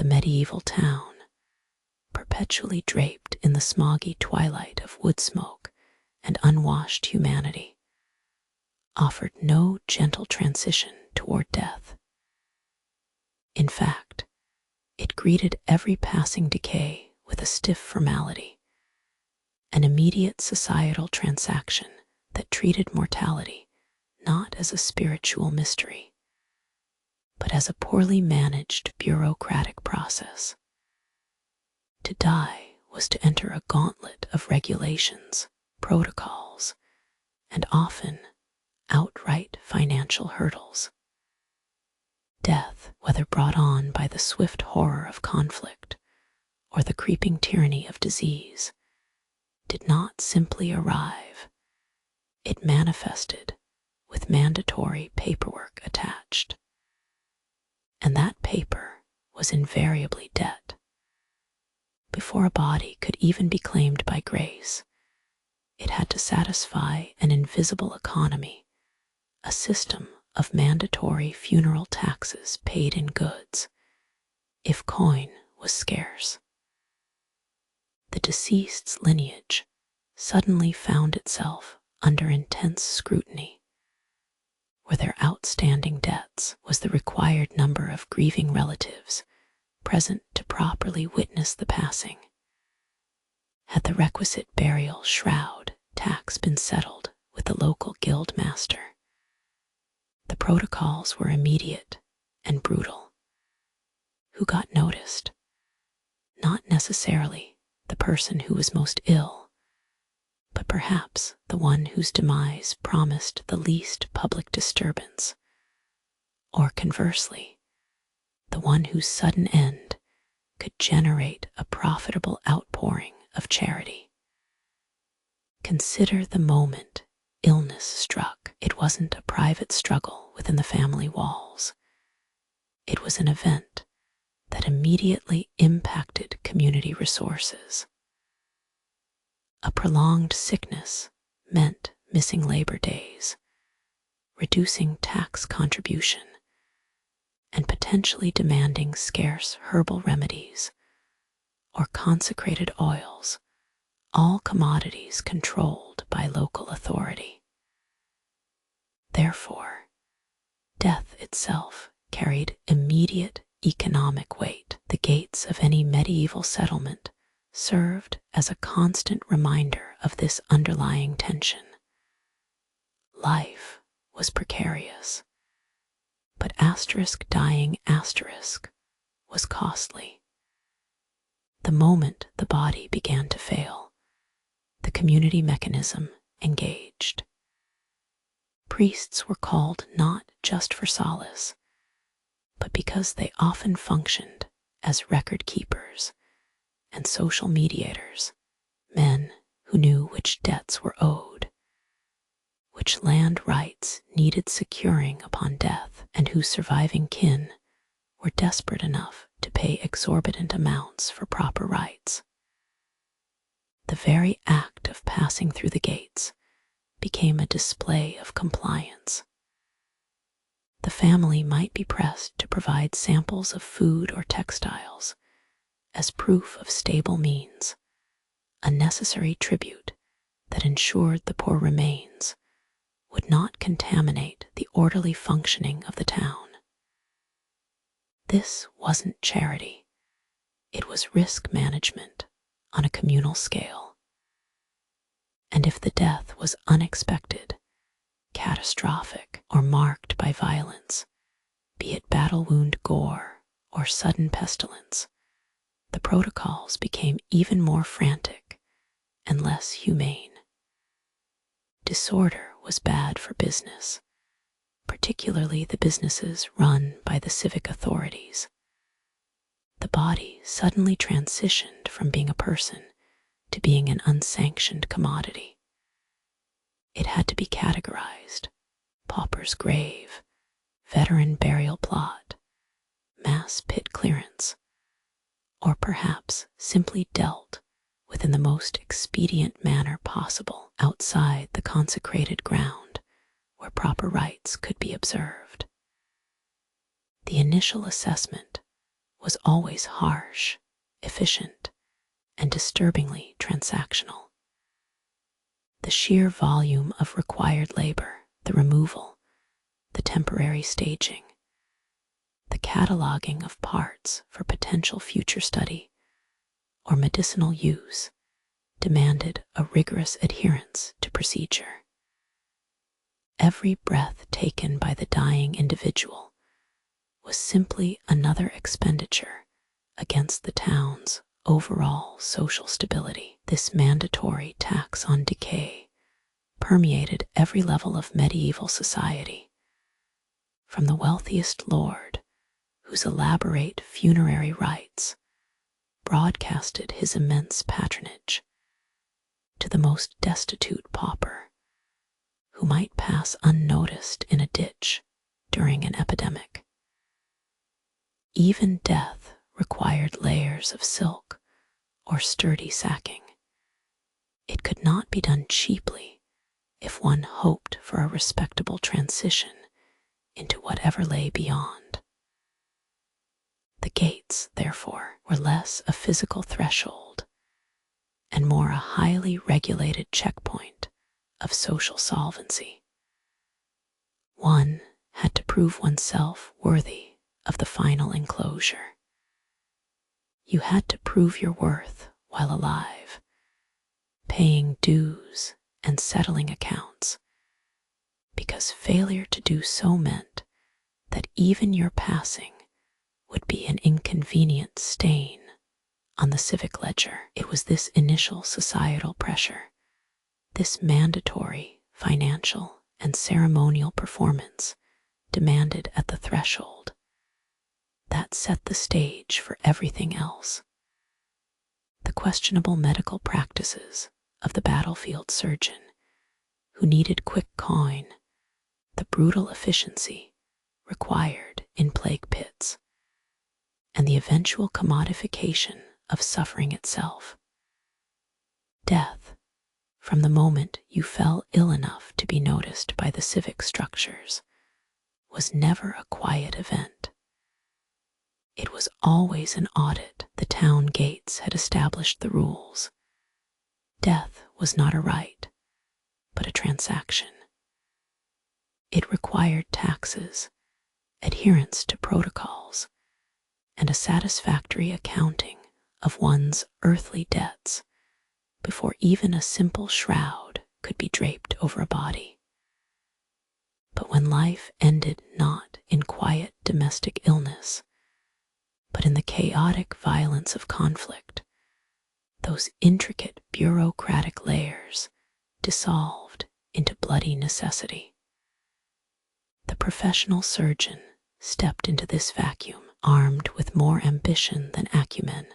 The medieval town, perpetually draped in the smoggy twilight of wood smoke and unwashed humanity, offered no gentle transition toward death. In fact, it greeted every passing decay with a stiff formality, an immediate societal transaction that treated mortality not as a spiritual mystery, but as a poorly managed bureaucratic process. To die was to enter a gauntlet of regulations, protocols, and often outright financial hurdles. Death, whether brought on by the swift horror of conflict or the creeping tyranny of disease, did not simply arrive. It manifested with mandatory paperwork attached. And that paper was invariably debt. Before a body could even be claimed by grace, it had to satisfy an invisible economy, a system of mandatory funeral taxes paid in goods, if coin was scarce. The deceased's lineage suddenly found itself under intense scrutiny, where their outstanding debts was the required number of grieving relatives present to properly witness the passing. Had the requisite burial shroud tax been settled with the local guild master, the protocols were immediate and brutal. Who got noticed? Not necessarily the person who was most ill, but perhaps the one whose demise promised the least public disturbance, or conversely, the one whose sudden end could generate a profitable outpouring of charity. Consider the moment illness struck. It wasn't a private struggle within the family walls. It was an event that immediately impacted community resources. A prolonged sickness meant missing labor days, reducing tax contribution, and potentially demanding scarce herbal remedies or consecrated oils, all commodities controlled by local authority. Therefore, death itself carried immediate economic weight. The gates of any medieval settlement served as a constant reminder of this underlying tension. Life was precarious, but dying was costly. The moment the body began to fail, the community mechanism engaged. Priests were called not just for solace, but because they often functioned as record keepers and social mediators, men who knew which debts were owed, which land rights needed securing upon death, and whose surviving kin were desperate enough to pay exorbitant amounts for proper rights. The very act of passing through the gates became a display of compliance. The family might be pressed to provide samples of food or textiles as proof of stable means, a necessary tribute that ensured the poor remains would not contaminate the orderly functioning of the town. This wasn't charity. It was risk management on a communal scale. And if the death was unexpected, catastrophic, or marked by violence, be it battle wound gore or sudden pestilence, the protocols became even more frantic and less humane. Disorder was bad for business, particularly the businesses run by the civic authorities. The body suddenly transitioned from being a person to being an unsanctioned commodity. It had to be categorized: pauper's grave, veteran burial plot, mass pit clearance, or perhaps simply dealt with in the most expedient manner possible outside the consecrated ground where proper rites could be observed. The initial assessment was always harsh, efficient, and disturbingly transactional. The sheer volume of required labor, the removal, the temporary staging, the cataloging of parts for potential future study or medicinal use demanded a rigorous adherence to procedure. Every breath taken by the dying individual was simply another expenditure against the town's overall social stability. This mandatory tax on decay permeated every level of medieval society, from the wealthiest lord, whose elaborate funerary rites broadcasted his immense patronage, to the most destitute pauper, who might pass unnoticed in a ditch during an epidemic. Even death required layers of silk or sturdy sacking. It could not be done cheaply if one hoped for a respectable transition into whatever lay beyond. The gates, therefore, were less a physical threshold and more a highly regulated checkpoint of social solvency. One had to prove oneself worthy of the final enclosure. You had to prove your worth while alive, paying dues and settling accounts, because failure to do so meant that even your passing would be an inconvenient stain on the civic ledger. It was this initial societal pressure, this mandatory financial and ceremonial performance demanded at the threshold, that set the stage for everything else. The questionable medical practices of the battlefield surgeon, who needed quick coin, the brutal efficiency required in plague pits, and the eventual commodification of suffering itself. Death, from the moment you fell ill enough to be noticed by the civic structures, was never a quiet event. It was always an audit. The town gates had established the rules. Death was not a right, but a transaction. It required taxes, adherence to protocols, and a satisfactory accounting of one's earthly debts before even a simple shroud could be draped over a body. But when life ended not in quiet domestic illness, but in the chaotic violence of conflict, those intricate bureaucratic layers dissolved into bloody necessity. The professional surgeon stepped into this vacuum, armed with more ambition than acumen,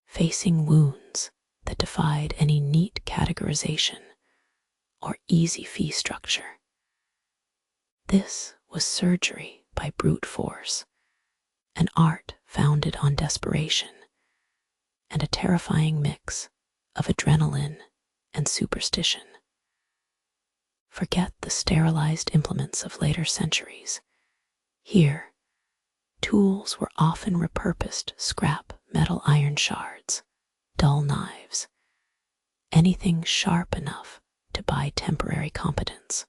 facing wounds that defied any neat categorization or easy fee structure. This was surgery by brute force, an art founded on desperation, and a terrifying mix of adrenaline and superstition. Forget the sterilized implements of later centuries. Here, tools were often repurposed scrap metal iron shards, dull knives, anything sharp enough to buy temporary competence.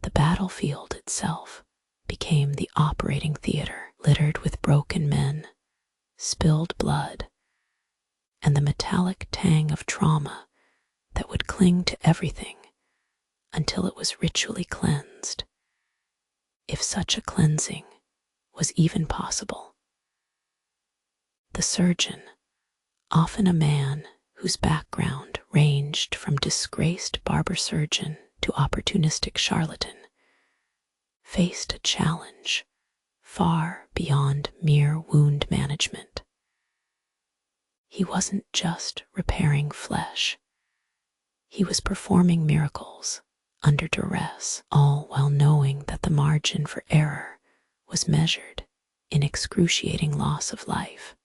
The battlefield itself became the operating theater, littered with broken men, spilled blood, and the metallic tang of trauma that would cling to everything until it was ritually cleansed, if such a cleansing was even possible. The surgeon, often a man whose background ranged from disgraced barber surgeon to opportunistic charlatan, faced a challenge far beyond mere wound management. He wasn't just repairing flesh. He was performing miracles under duress, all while knowing that the margin for error was measured in excruciating loss of life.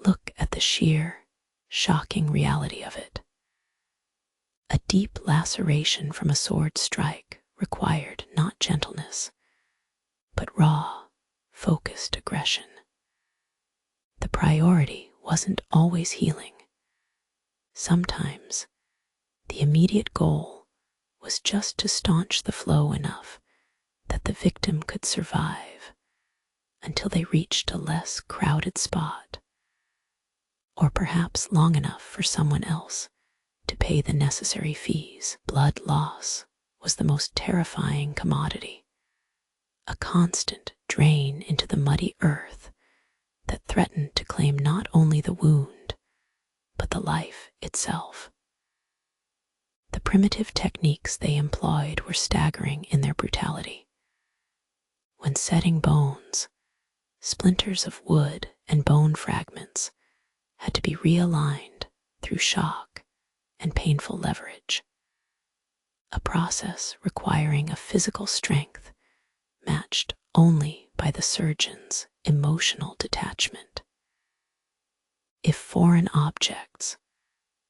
Look at the sheer, shocking reality of it. A deep laceration from a sword strike required not gentleness, but raw, focused aggression. The priority wasn't always healing. Sometimes the immediate goal was just to staunch the flow enough that the victim could survive until they reached a less crowded spot, or perhaps long enough for someone else to pay the necessary fees. Blood loss was the most terrifying commodity, a constant drain into the muddy earth that threatened to claim not only the wound, but the life itself. The primitive techniques they employed were staggering in their brutality. When setting bones, splinters of wood and bone fragments had to be realigned through shock and painful leverage, a process requiring a physical strength matched only by the surgeon's emotional detachment. If foreign objects,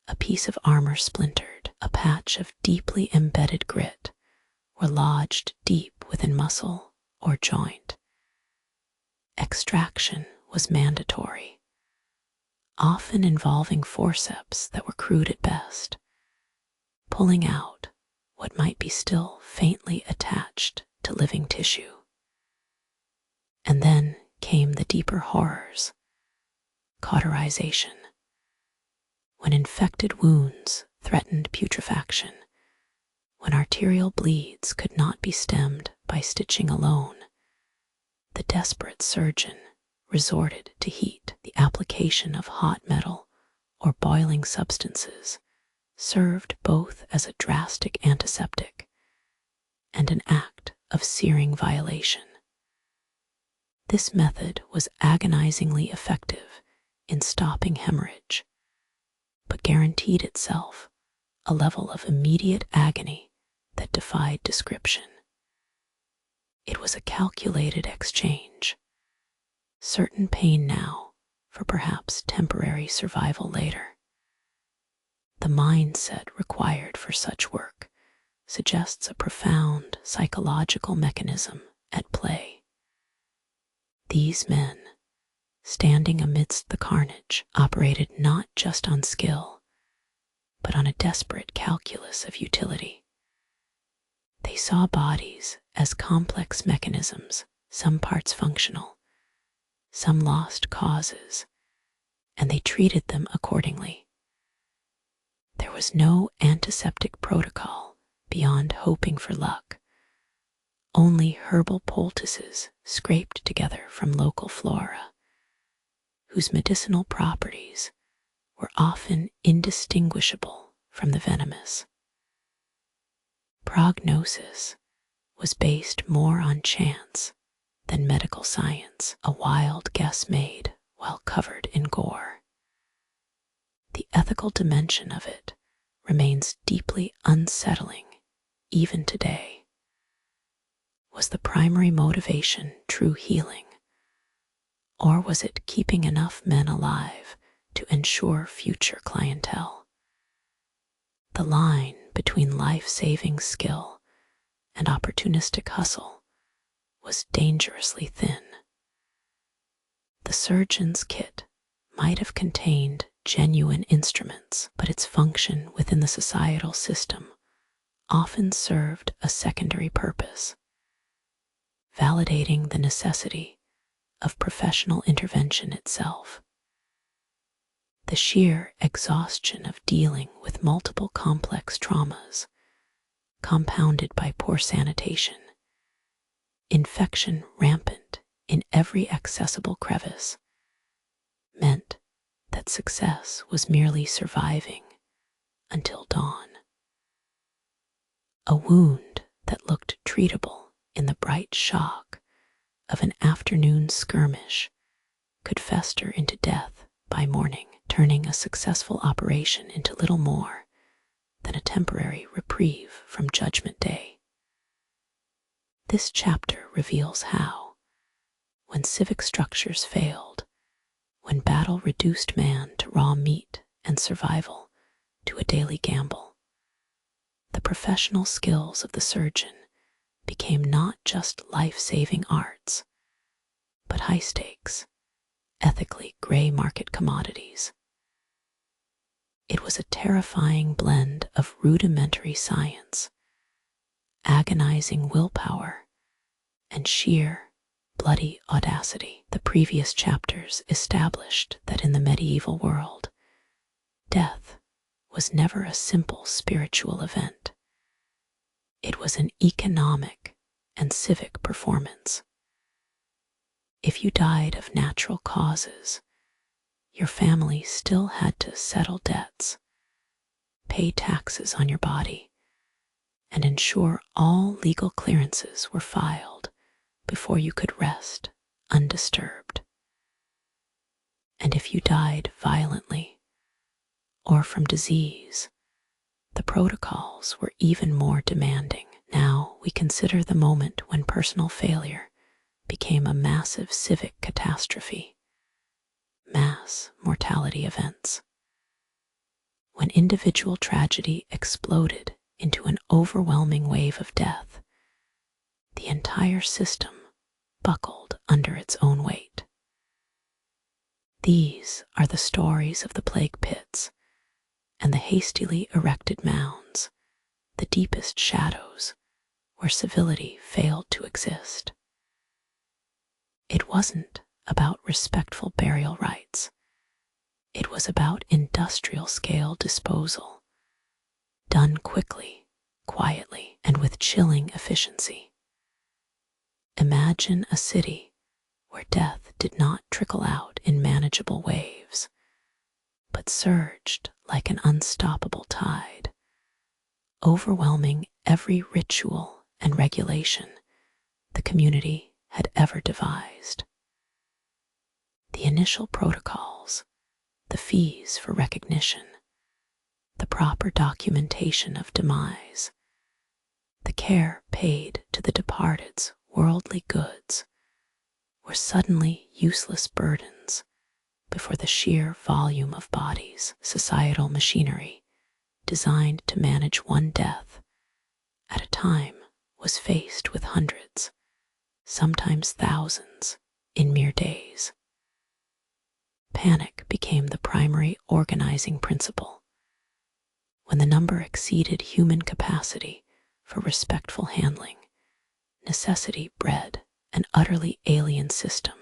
a piece of armor splintered, a patch of deeply embedded grit, were lodged deep within muscle or joint, extraction was mandatory, often involving forceps that were crude at best, pulling out what might be still faintly attached to living tissue. And then came the deeper horrors: cauterization. When infected wounds threatened putrefaction, when arterial bleeds could not be stemmed by stitching alone, the desperate surgeon resorted to heat. The application of hot metal or boiling substances served both as a drastic antiseptic and an act of searing violation. This method was agonizingly effective in stopping hemorrhage, but guaranteed itself a level of immediate agony that defied description. It was a calculated exchange, certain pain now for perhaps temporary survival later. The mindset required for such work suggests a profound psychological mechanism at play. These men, standing amidst the carnage, operated not just on skill, but on a desperate calculus of utility. They saw bodies as complex mechanisms, some parts functional, some lost causes, and they treated them accordingly. There was no antiseptic protocol beyond hoping for luck, only herbal poultices scraped together from local flora, whose medicinal properties were often indistinguishable from the venomous. Prognosis was based more on chance than medical science, a wild guess made while covered in gore. The ethical dimension of it remains deeply unsettling even today. Was the primary motivation true healing, or was it keeping enough men alive to ensure future clientele? The line between life-saving skill and opportunistic hustle was dangerously thin. The surgeon's kit might have contained genuine instruments, but its function within the societal system often served a secondary purpose, validating the necessity of professional intervention itself. The sheer exhaustion of dealing with multiple complex traumas, compounded by poor sanitation, infection rampant in every accessible crevice, meant that success was merely surviving until dawn. A wound that looked treatable in the bright shock of an afternoon skirmish could fester into death by morning, turning a successful operation into little more than a temporary reprieve from Judgment Day. This chapter reveals how, when civic structures failed, when battle reduced man to raw meat and survival to a daily gamble, the professional skills of the surgeon became not just life-saving arts, but high-stakes, ethically gray market commodities. It was a terrifying blend of rudimentary science, agonizing willpower, and sheer, bloody audacity. The previous chapters established that in the medieval world, death was never a simple spiritual event. It was an economic and civic performance. If you died of natural causes, your family still had to settle debts, pay taxes on your body, and ensure all legal clearances were filed before you could rest undisturbed. And if you died violently or from disease, the protocols were even more demanding. Now we consider the moment when personal failure became a massive civic catastrophe, mass mortality events. When individual tragedy exploded into an overwhelming wave of death, the entire system buckled under its own weight. These are the stories of the plague pits and the hastily erected mounds, the deepest shadows where civility failed to exist. It wasn't about respectful burial rites. It was about industrial-scale disposal, done quickly, quietly, and with chilling efficiency. Imagine a city where death did not trickle out in manageable waves, but surged like an unstoppable tide, overwhelming every ritual and regulation the community had ever devised. The initial protocols, the fees for recognition, the proper documentation of demise, the care paid to the departed's worldly goods were suddenly useless burdens before the sheer volume of bodies. Societal machinery, designed to manage one death at a time, was faced with hundreds, sometimes thousands, in mere days. Panic became the primary organizing principle. When the number exceeded human capacity for respectful handling, necessity bred an utterly alien system,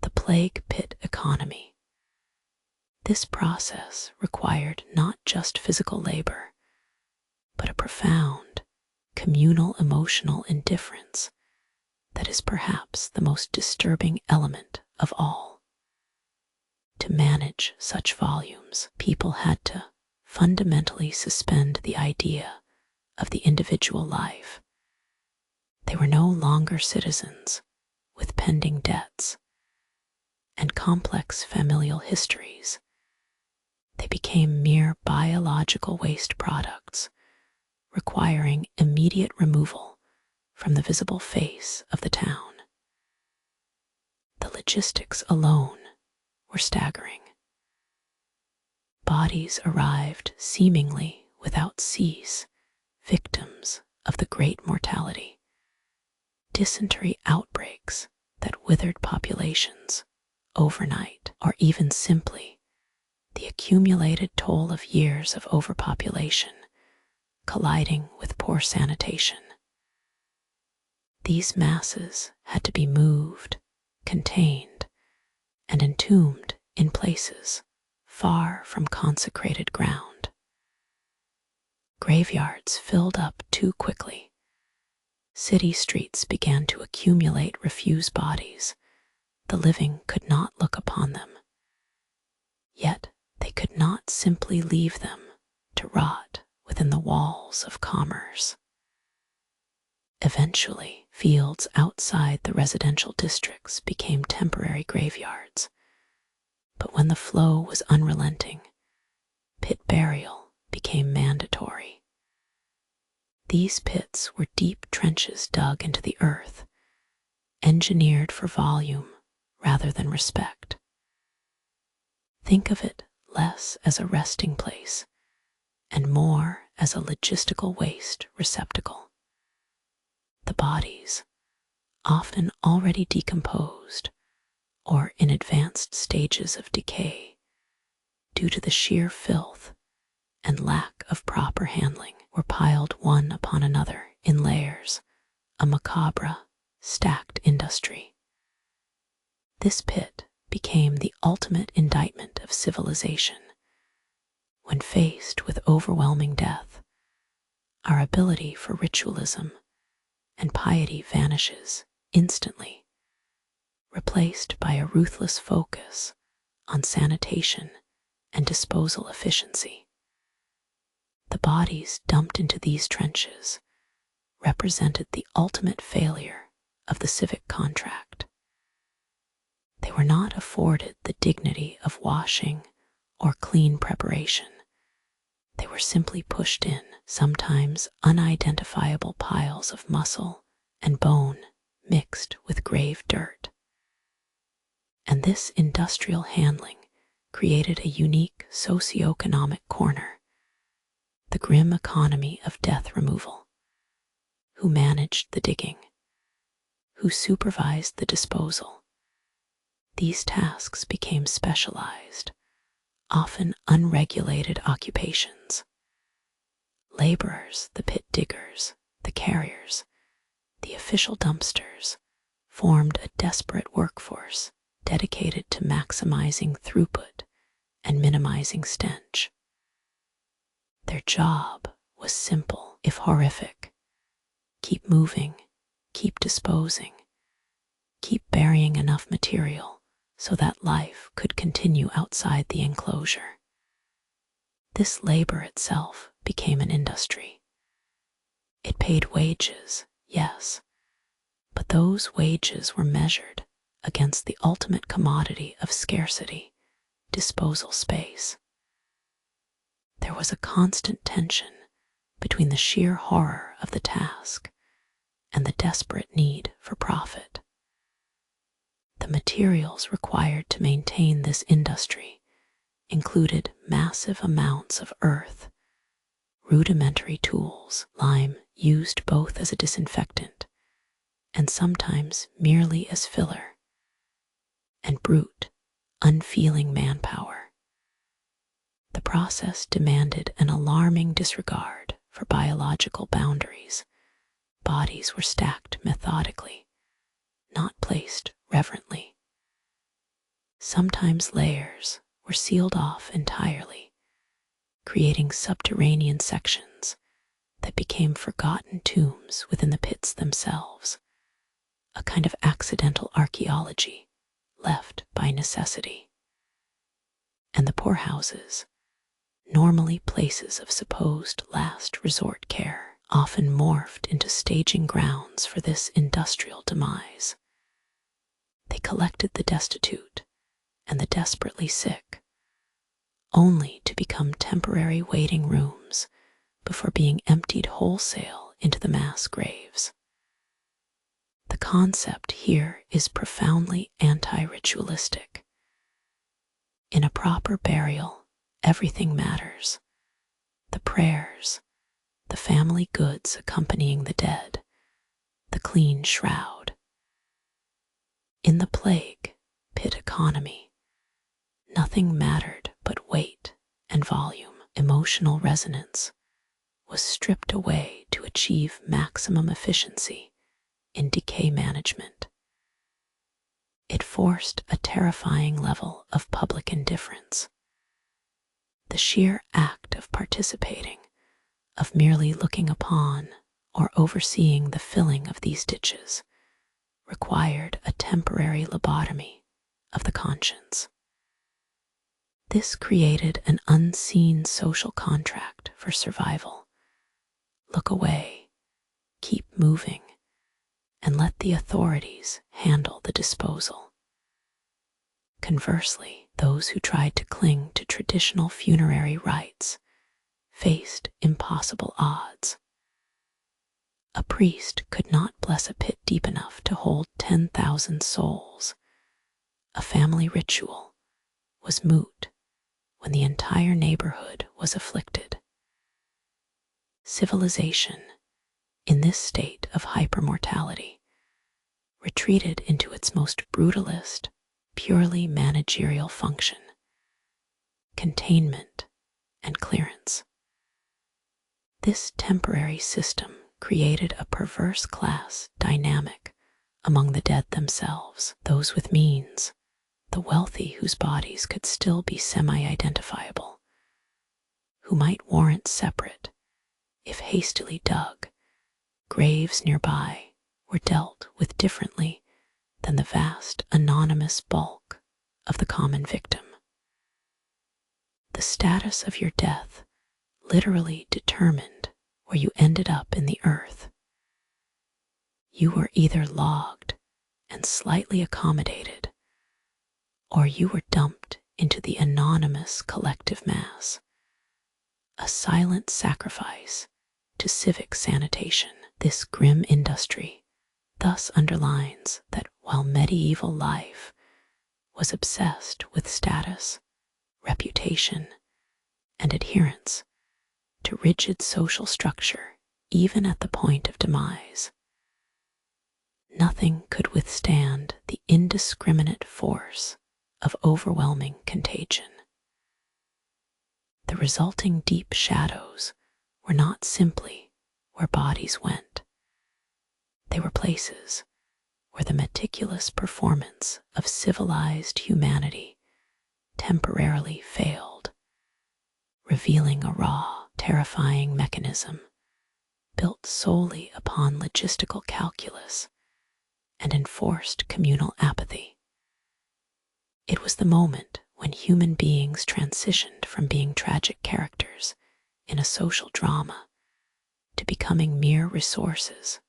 the plague pit economy. This process required not just physical labor, but a profound, communal emotional indifference that is perhaps the most disturbing element of all. To manage such volumes, people had to fundamentally suspend the idea of the individual life. They were no longer citizens with pending debts and complex familial histories. They became mere biological waste products, requiring immediate removal from the visible face of the town. The logistics alone were staggering. Bodies arrived seemingly without cease, victims of the great mortality. Dysentery outbreaks that withered populations overnight, or even simply the accumulated toll of years of overpopulation colliding with poor sanitation. These masses had to be moved, contained, and entombed in places far from consecrated ground. Graveyards filled up too quickly. City streets began to accumulate refuse bodies. The living could not look upon them. Yet they could not simply leave them to rot within the walls of commerce. Eventually, fields outside the residential districts became temporary graveyards. But when the flow was unrelenting, pit burial became mandatory. These pits were deep trenches dug into the earth, engineered for volume rather than respect. Think of it less as a resting place and more as a logistical waste receptacle. The bodies, often already decomposed or in advanced stages of decay due to the sheer filth and lack of proper handling, were piled one upon another in layers, a macabre, stacked industry. This pit became the ultimate indictment of civilization. When faced with overwhelming death, our ability for ritualism and piety vanishes instantly, replaced by a ruthless focus on sanitation and disposal efficiency. The bodies dumped into these trenches represented the ultimate failure of the civic contract. They were not afforded the dignity of washing or clean preparation. They were simply pushed in, sometimes unidentifiable piles of muscle and bone mixed with grave dirt. And this industrial handling created a unique socioeconomic corner, the grim economy of death removal. Who managed the digging? Who supervised the disposal? These tasks became specialized, often unregulated occupations. Laborers, the pit diggers, the carriers, the official dumpsters, formed a desperate workforce dedicated to maximizing throughput and minimizing stench. Their job was simple, if horrific. Keep moving, keep disposing, keep burying enough material so that life could continue outside the enclosure. This labor itself became an industry. It paid wages, yes, but those wages were measured against the ultimate commodity of scarcity, disposal space. There was a constant tension between the sheer horror of the task and the desperate need for profit. The materials required to maintain this industry included massive amounts of earth, rudimentary tools, lime used both as a disinfectant and sometimes merely as filler, and brute, unfeeling manpower. The process demanded an alarming disregard for biological boundaries. Bodies were stacked methodically, not placed reverently. Sometimes layers were sealed off entirely, creating subterranean sections that became forgotten tombs within the pits themselves, a kind of accidental archaeology left by necessity. And the poorhouses, normally places of supposed last resort care, often morphed into staging grounds for this industrial demise. They collected the destitute and the desperately sick, only to become temporary waiting rooms before being emptied wholesale into the mass graves. The concept here is profoundly anti-ritualistic. In a proper burial, everything matters. The prayers, the family goods accompanying the dead, the clean shroud. In the plague pit economy, nothing mattered but weight and volume. Emotional resonance was stripped away to achieve maximum efficiency in decay management. It forced a terrifying level of public indifference. The sheer act of participating, of merely looking upon or overseeing the filling of these ditches, required a temporary lobotomy of the conscience. This created an unseen social contract for survival. Look away, keep moving, and let the authorities handle the disposal. Conversely, those who tried to cling to traditional funerary rites faced impossible odds. A priest could not bless a pit deep enough to hold 10,000 souls. A family ritual was moot when the entire neighborhood was afflicted. Civilization, in this state of hypermortality, retreated into its most brutalist, purely managerial function: containment and clearance. This temporary system created a perverse class dynamic among the dead themselves, those with means, the wealthy whose bodies could still be semi-identifiable, who might warrant separate, if hastily dug, graves nearby were dealt with differently than the vast anonymous bulk of the common victim. The status of your death literally determined where you ended up in the earth. You were either logged and slightly accommodated, or you were dumped into the anonymous collective mass, a silent sacrifice to civic sanitation. This grim industry thus underlines that while medieval life was obsessed with status, reputation, and adherence to rigid social structure, even at the point of demise, nothing could withstand the indiscriminate force of overwhelming contagion. The resulting deep shadows were not simply where bodies went. They were places where the meticulous performance of civilized humanity temporarily failed, revealing a raw, terrifying mechanism built solely upon logistical calculus and enforced communal apathy. It was the moment when human beings transitioned from being tragic characters in a social drama to becoming mere resources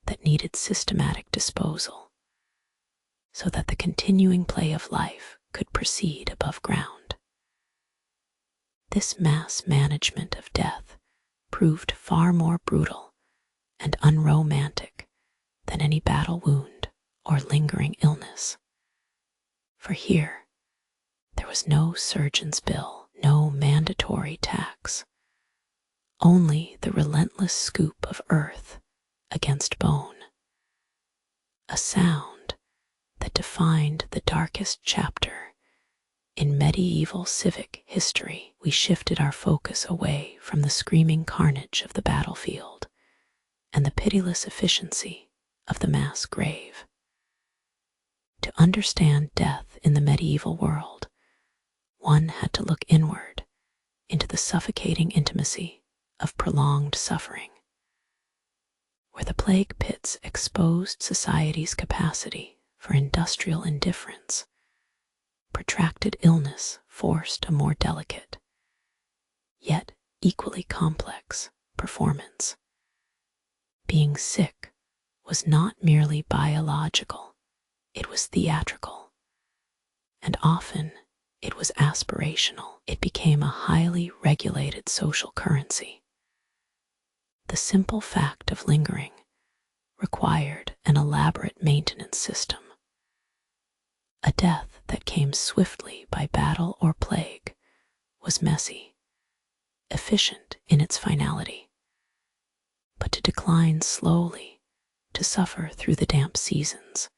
that needed systematic disposal so that the continuing play of life could proceed above ground. This mass management of death proved far more brutal and unromantic than any battle wound or lingering illness. For here, there was no surgeon's bill, no mandatory tax, only the relentless scoop of earth against bone, a sound that defined the darkest chapter in medieval civic history. We shifted our focus away from the screaming carnage of the battlefield and the pitiless efficiency of the mass grave. To understand death in the medieval world, one had to look inward into the suffocating intimacy of prolonged suffering, where the plague pits exposed society's capacity for industrial indifference. Protracted illness forced a more delicate, yet equally complex, performance. Being sick was not merely biological, it was theatrical, and often it was aspirational. It became a highly regulated social currency. The simple fact of lingering required an elaborate maintenance system. A death that came swiftly by battle or plague was messy, efficient in its finality, but to decline slowly, to suffer through the damp seasons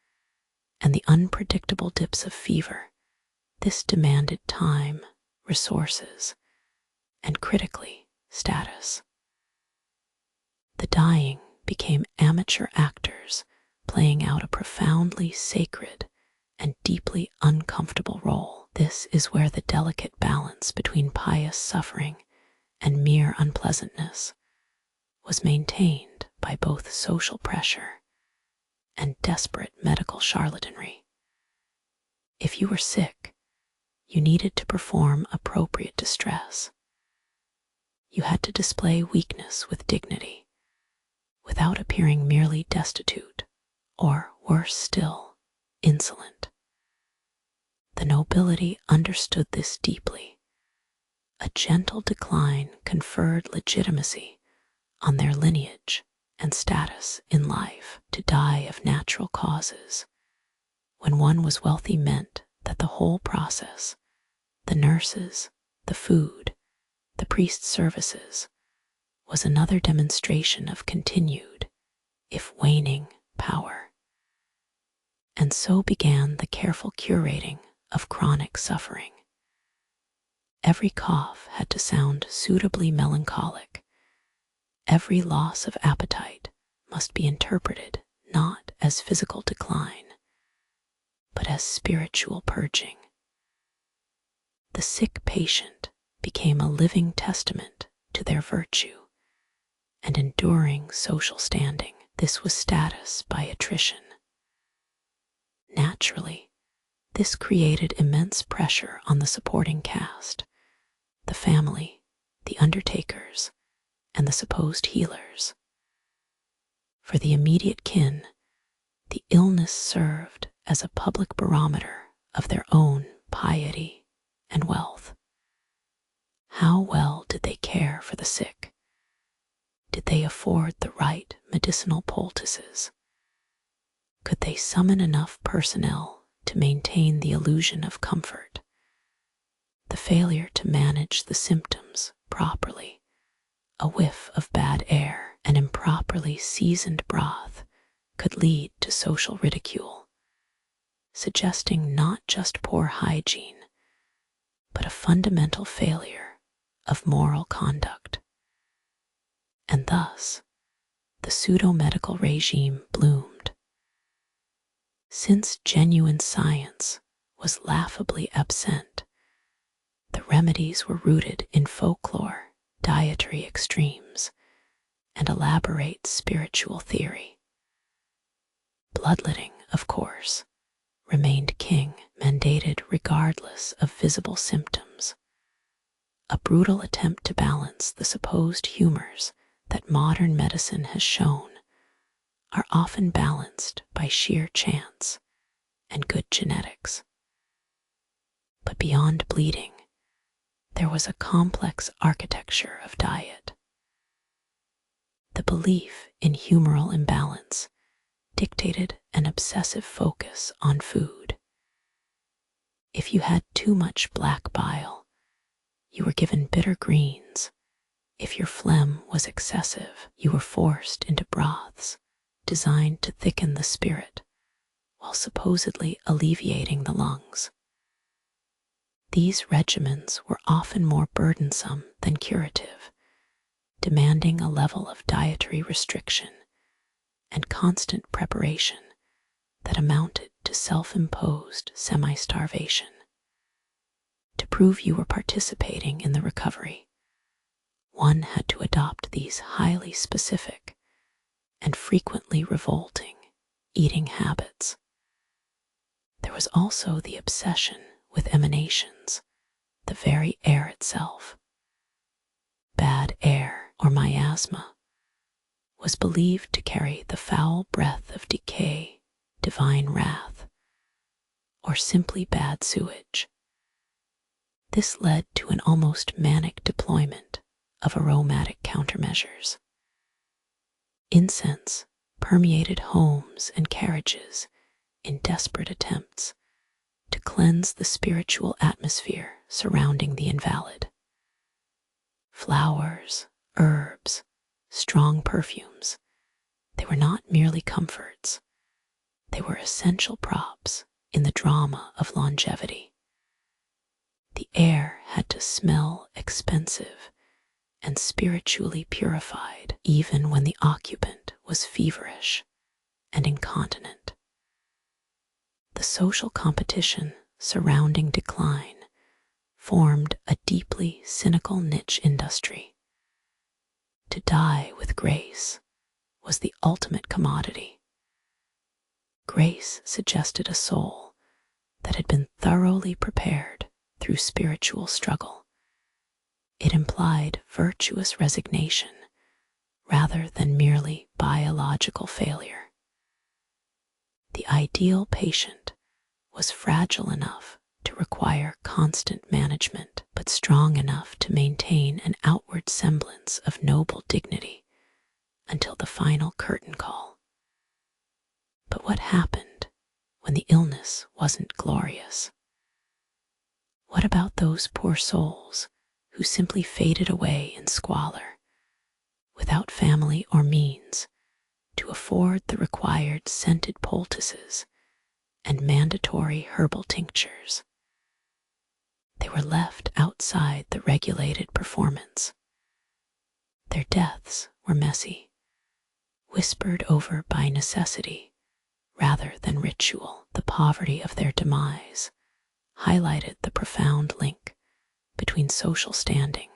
and the unpredictable dips of fever, this demanded time, resources, and critically, status. The dying became amateur actors playing out a profoundly sacred and deeply uncomfortable role. This is where the delicate balance between pious suffering and mere unpleasantness was maintained by both social pressure and desperate medical charlatanry. If you were sick, you needed to perform appropriate distress. You had to display weakness with dignity, without appearing merely destitute, or worse still, insolent. The nobility understood this deeply. A gentle decline conferred legitimacy on their lineage and status in life. To die of natural causes when one was wealthy meant that the whole process, the nurses, the food, the priest's services, was another demonstration of continued, if waning, power. And so began the careful curating of chronic suffering. Every cough had to sound suitably melancholic. Every loss of appetite must be interpreted not as physical decline, but as spiritual purging. The sick patient became a living testament to their virtue and enduring social standing. This was status by attrition. Naturally, this created immense pressure on the supporting cast, the family, the undertakers, and the supposed healers. For the immediate kin, the illness served as a public barometer of their own piety and wealth. How well did they care for the sick? Did they afford the right medicinal poultices? Could they summon enough personnel to maintain the illusion of comfort? The failure to manage the symptoms properly, a whiff of bad air, an improperly seasoned broth, could lead to social ridicule, suggesting not just poor hygiene, but a fundamental failure of moral conduct. And thus, the pseudo-medical regime bloomed. Since genuine science was laughably absent, the remedies were rooted in folklore, dietary extremes, and elaborate spiritual theory. Bloodletting, of course, remained king, mandated regardless of visible symptoms, a brutal attempt to balance the supposed humors that modern medicine has shown are often balanced by sheer chance and good genetics. But beyond bleeding, there was a complex architecture of diet. The belief in humoral imbalance dictated an obsessive focus on food. If you had too much black bile, you were given bitter greens. If your phlegm was excessive, you were forced into broths designed to thicken the spirit while supposedly alleviating the lungs. These regimens were often more burdensome than curative, demanding a level of dietary restriction and constant preparation that amounted to self-imposed semi-starvation. To prove you were participating in the recovery, one had to adopt these highly specific and frequently revolting eating habits. There was also the obsession with emanations, the very air itself. Bad air, or miasma, was believed to carry the foul breath of decay, divine wrath, or simply bad sewage. This led to an almost manic deployment of aromatic countermeasures. Incense permeated homes and carriages in desperate attempts to cleanse the spiritual atmosphere surrounding the invalid. Flowers, herbs, strong perfumes, they were not merely comforts, they were essential props in the drama of longevity. The air had to smell expensive and spiritually purified even when the occupant was feverish and incontinent. The social competition surrounding decline formed a deeply cynical niche industry. To die with grace was the ultimate commodity. Grace suggested a soul that had been thoroughly prepared through spiritual struggle. It implied virtuous resignation rather than merely biological failure. The ideal patient was fragile enough to require constant management, but strong enough to maintain an outward semblance of noble dignity until the final curtain call. But what happened when the illness wasn't glorious? What about those poor souls who simply faded away in squalor, without family or means, to afford the required scented poultices and mandatory herbal tinctures. They were left outside the regulated performance. Their deaths were messy, whispered over by necessity rather than ritual. The poverty of their demise highlighted the profound link between social standing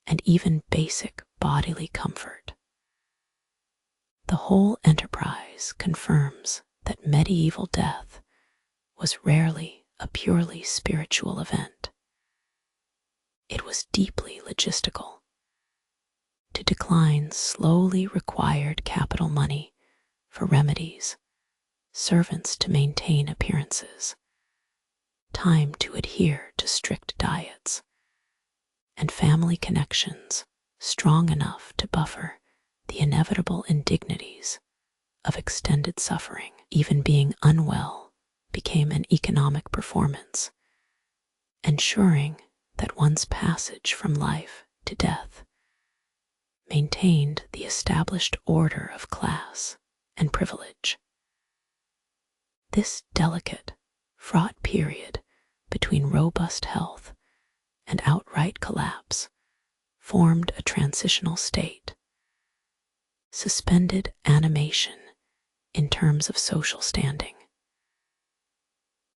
and even basic bodily comfort. The whole enterprise confirms that medieval death was rarely a purely spiritual event. It was deeply logistical. To decline slowly required capital money for remedies, servants to maintain appearances, time to adhere to strict diets, and family connections strong enough to buffer the inevitable indignities of extended suffering. Even being unwell became an economic performance, ensuring that one's passage from life to death maintained the established order of class and privilege. This delicate, fraught period between robust health and outright collapse formed a transitional state, suspended animation in terms of social standing.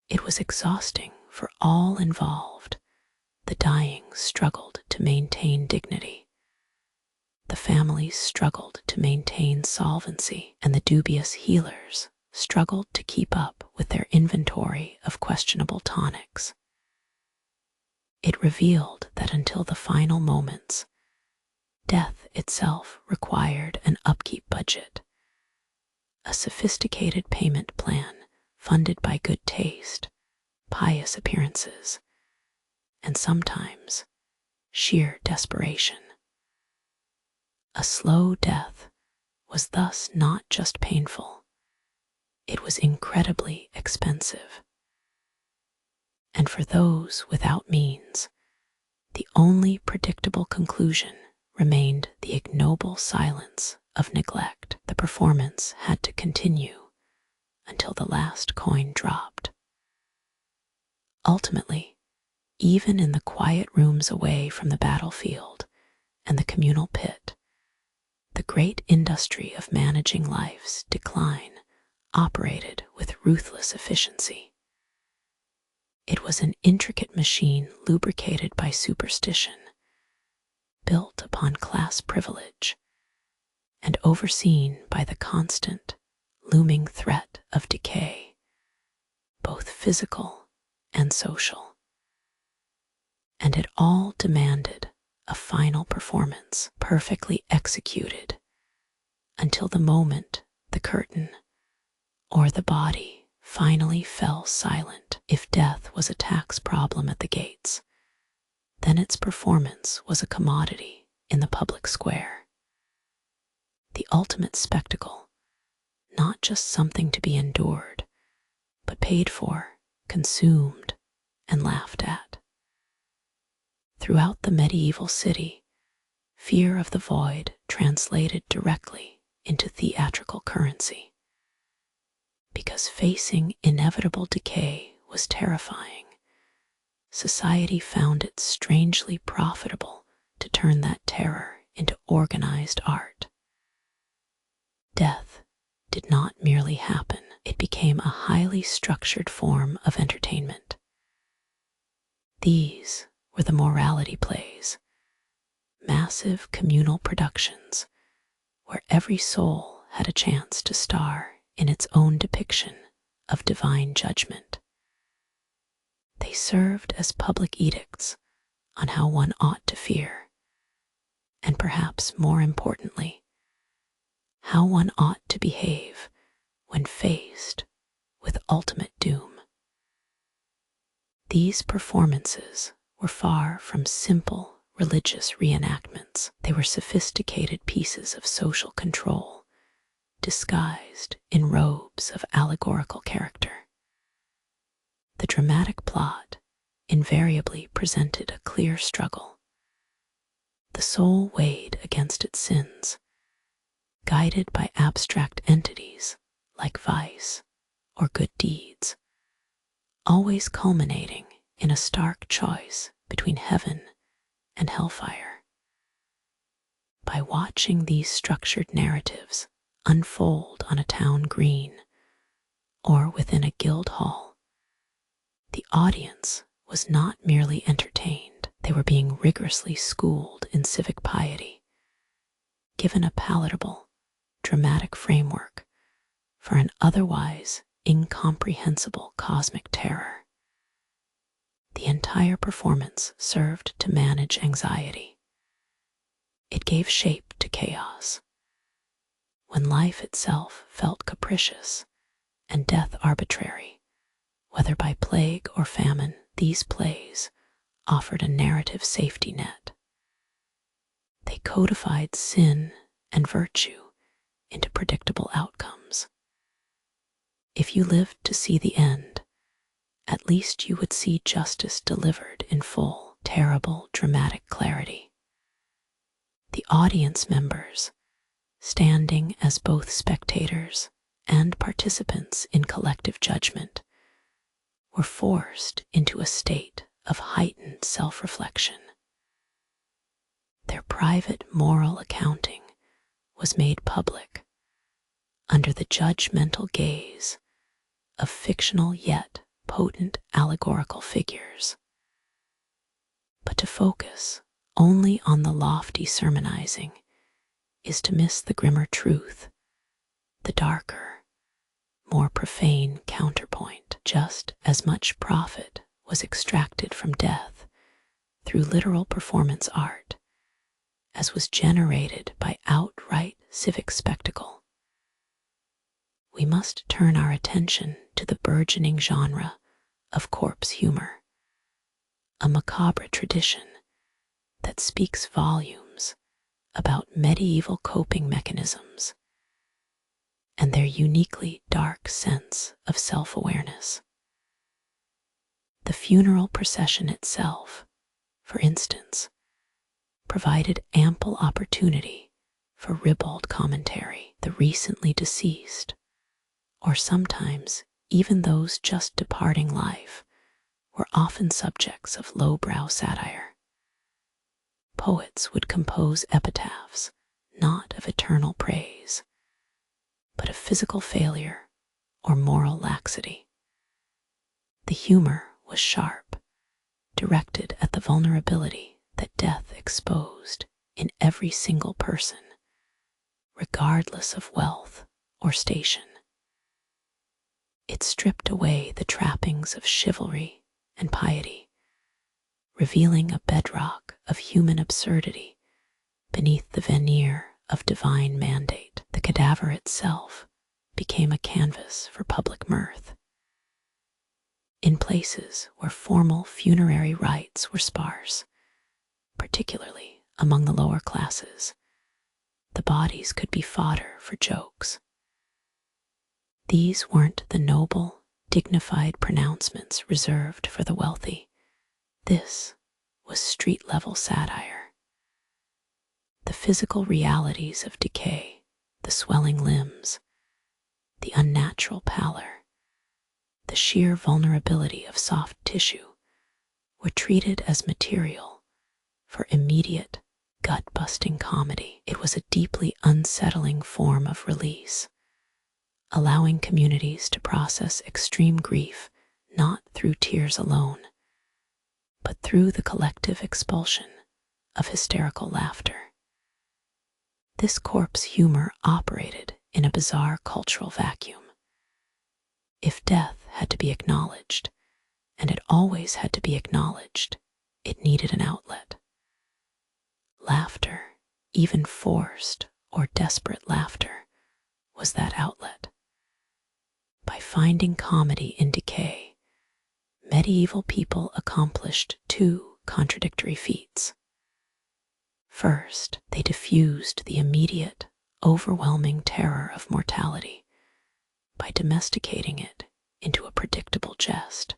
It was exhausting for all involved. The dying struggled to maintain dignity. The families struggled to maintain solvency, and the dubious healers struggled to keep up with their inventory of questionable tonics. It revealed that until the final moments, death itself required an upkeep budget, a sophisticated payment plan funded by good taste, pious appearances, and sometimes sheer desperation. A slow death was thus not just painful, it was incredibly expensive. And for those without means, the only predictable conclusion remained the ignoble silence of neglect. The performance had to continue until the last coin dropped. Ultimately, even in the quiet rooms away from the battlefield and the communal pit, the great industry of managing life's decline operated with ruthless efficiency. It was an intricate machine lubricated by superstition, built upon class privilege, and overseen by the constant, looming threat of decay, both physical and social. And it all demanded a final performance, perfectly executed, until the moment the curtain or the body finally fell silent. If death was a tax problem at the gates, then its performance was a commodity in the public square. The ultimate spectacle, not just something to be endured, but paid for, consumed, and laughed at. Throughout the medieval city, fear of the void translated directly into theatrical currency. Because facing inevitable decay was terrifying, society found it strangely profitable to turn that terror into organized art. Death did not merely happen, it became a highly structured form of entertainment. These were the morality plays, massive communal productions where every soul had a chance to star in its own depiction of divine judgment. They served as public edicts on how one ought to fear, and perhaps more importantly, how one ought to behave when faced with ultimate doom. These performances were far from simple religious reenactments. They were sophisticated pieces of social control, disguised in robes of allegorical character. The dramatic plot invariably presented a clear struggle. The soul weighed against its sins, guided by abstract entities like vice or good deeds, always culminating in a stark choice between heaven and hellfire. By watching these structured narratives unfold on a town green or within a guild hall, the audience was not merely entertained, they were being rigorously schooled in civic piety, given a palatable, dramatic framework for an otherwise incomprehensible cosmic terror. The entire performance served to manage anxiety. It gave shape to chaos. When life itself felt capricious and death arbitrary, whether by plague or famine, these plays offered a narrative safety net. They codified sin and virtue into predictable outcomes. If you lived to see the end, at least you would see justice delivered in full, terrible, dramatic clarity. The audience members, standing as both spectators and participants in collective judgment, were forced into a state of heightened self-reflection. Their private moral accounting was made public under the judgmental gaze of fictional yet potent allegorical figures. But to focus only on the lofty sermonizing is to miss the grimmer truth, the darker, more profane counterpoint. Just as much profit was extracted from death through literal performance art as was generated by outright civic spectacle. We must turn our attention to the burgeoning genre of corpse humor, a macabre tradition that speaks volumes about medieval coping mechanisms and their uniquely dark sense of self-awareness. The funeral procession itself, for instance, provided ample opportunity for ribald commentary. The recently deceased, or sometimes even those just departing life, were often subjects of lowbrow satire. Poets would compose epitaphs not of eternal praise, but of physical failure or moral laxity. The humor was sharp, directed at the vulnerability that death exposed in every single person, regardless of wealth or station. It stripped away the trappings of chivalry and piety, revealing a bedrock of human absurdity beneath the veneer of divine mandate. The cadaver itself became a canvas for public mirth. In places where formal funerary rites were sparse, particularly among the lower classes, the bodies could be fodder for jokes. These weren't the noble, dignified pronouncements reserved for the wealthy. This was street-level satire. The physical realities of decay, the swelling limbs, the unnatural pallor, the sheer vulnerability of soft tissue were treated as material for immediate, gut-busting comedy. It was a deeply unsettling form of release, allowing communities to process extreme grief not through tears alone, but through the collective expulsion of hysterical laughter. This corpse humor operated in a bizarre cultural vacuum. If death had to be acknowledged, and it always had to be acknowledged, it needed an outlet. Laughter, even forced or desperate laughter, was that outlet. By finding comedy in decay, medieval people accomplished two contradictory feats. First, they diffused the immediate, overwhelming terror of mortality by domesticating it into a predictable jest.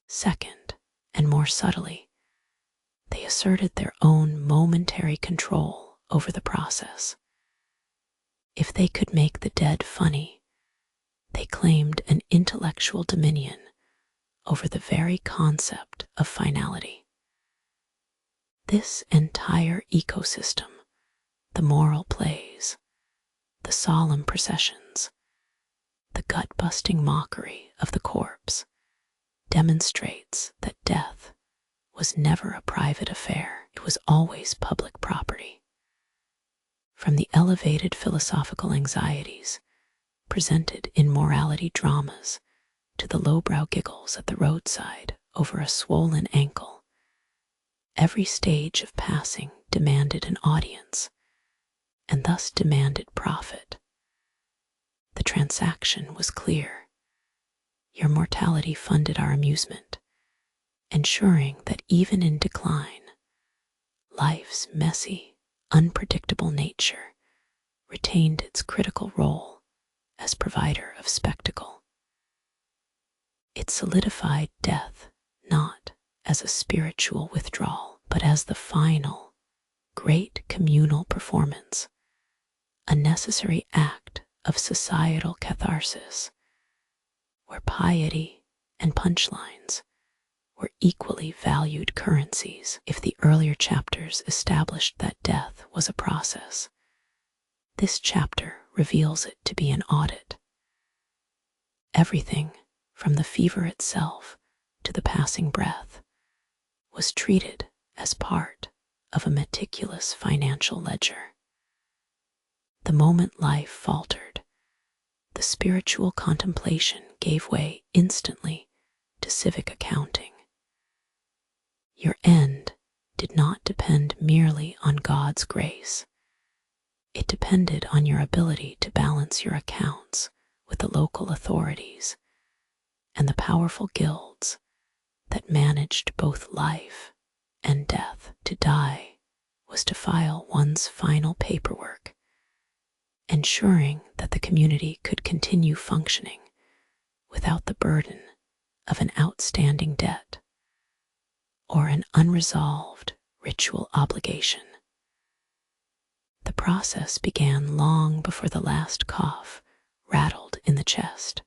Second, and more subtly, they asserted their own momentary control over the process. If they could make the dead funny, they claimed an intellectual dominion over the very concept of finality. This entire ecosystem, the moral plays, the solemn processions, the gut-busting mockery of the corpse, demonstrates that death was never a private affair. It was always public property. From the elevated philosophical anxieties presented in morality dramas to the lowbrow giggles at the roadside over a swollen ankle, every stage of passing demanded an audience and thus demanded profit. The transaction was clear. Your mortality funded our amusement, ensuring that even in decline, life's messy, unpredictable nature retained its critical role as provider of spectacle. It solidified death not as a spiritual withdrawal, but as the final, great communal performance, a necessary act of societal catharsis, where piety and punchlines were equally valued currencies. If the earlier chapters established that death was a process, this chapter reveals it to be an audit. Everything, from the fever itself to the passing breath, was treated as part of a meticulous financial ledger. The moment life faltered, the spiritual contemplation gave way instantly to civic accounting. Your end did not depend merely on God's grace. It depended on your ability to balance your accounts with the local authorities and the powerful guilds that managed both life and death. To die was to file one's final paperwork, ensuring that the community could continue functioning without the burden of an outstanding debt or an unresolved ritual obligation. The process began long before the last cough rattled in the chest.